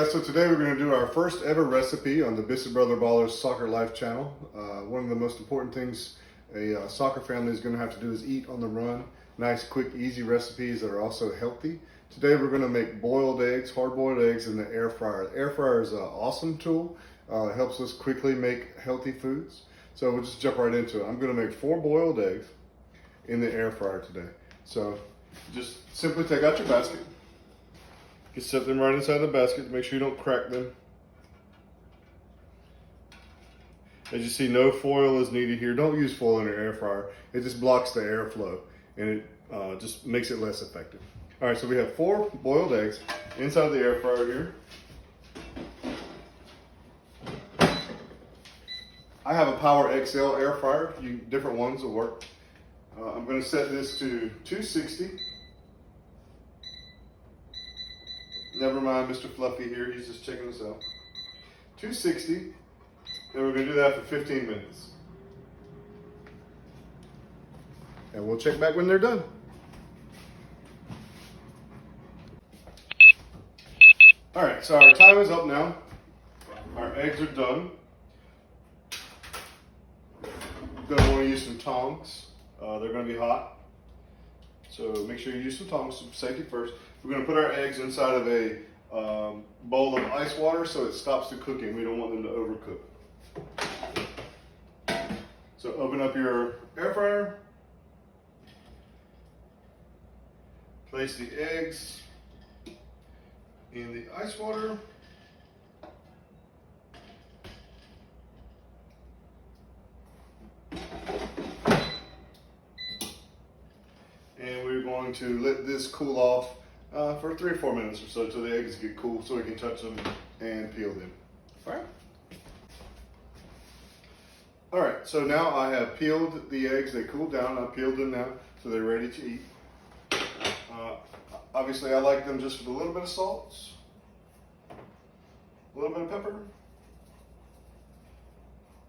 guys, so today we're going to do our first ever recipe on the Bissett Brother Ballers Soccer Life channel. One of the most important things a soccer family is going to have to do is eat on the run. Nice, quick, easy recipes that are also healthy. Today we're going to make boiled eggs, hard-boiled eggs in the air fryer. The air fryer is an awesome tool. It helps us quickly make healthy foods. So we'll just jump right into it. I'm going to make 4 boiled eggs in the air fryer today. So just simply take out your basket. You set them right inside the basket to make sure you don't crack them. As you see, no foil is needed here. Don't use foil in your air fryer. It just blocks the airflow and it just makes it less effective. All right, so we have 4 boiled eggs inside the air fryer here. I have a Power XL air fryer. Different ones will work. I'm going to set this to 260. Never mind Mr. Fluffy here, he's just checking this out. 260, and we're going to do that for 15 minutes. And we'll check back when they're done. All right, so our time is up now. Our eggs are done. You're going to want to use some tongs. They're going to be hot. So make sure you use some tongs for safety first. We're going to put our eggs inside of a bowl of ice water so it stops the cooking. We don't want them to overcook. So open up your air fryer. Place the eggs in the ice water. And we're going to let this cool off for 3 or 4 minutes or so until the eggs get cool so we can touch them and peel them. All right, so now I have peeled the eggs. They cooled down. I peeled them now so they're ready to eat. Obviously, I like them just with a little bit of salt, a little bit of pepper,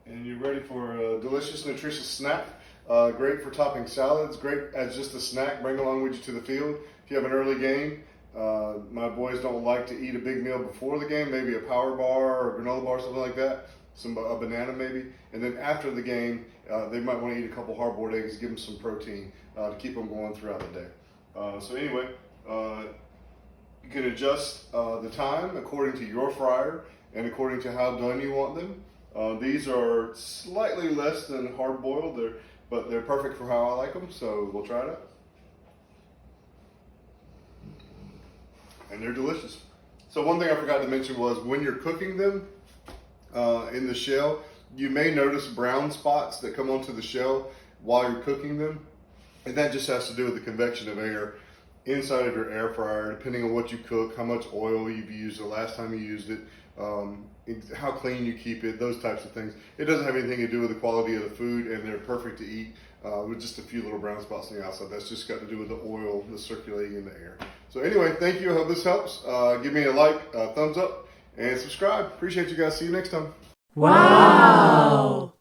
and you're ready for a delicious, nutritious snack. Great for topping salads, great as just a snack, bring along with you to the field. If you have an early game, my boys don't like to eat a big meal before the game, maybe a power bar or granola bar, something like that, a banana maybe. And then after the game, they might want to eat a couple hard-boiled eggs, give them some protein to keep them going throughout the day. So anyway, you can adjust the time according to your fryer and according to how done you want them. These are slightly less than hard-boiled, but they're perfect for how I like them, so we'll try it out. And they're delicious. So one thing I forgot to mention was when you're cooking them in the shell, you may notice brown spots that come onto the shell while you're cooking them. And that just has to do with the convection of air inside of your air fryer, depending on what you cook, how much oil you've used the last time you used it, how clean you keep it, those types of things. It doesn't have anything to do with the quality of the food, and they're perfect to eat with just a few little brown spots on the outside. That's just got to do with the oil that's circulating in the air. So anyway, thank you. I hope this helps. Give me a like, thumbs up, and subscribe. Appreciate you guys. See you next time. Wow!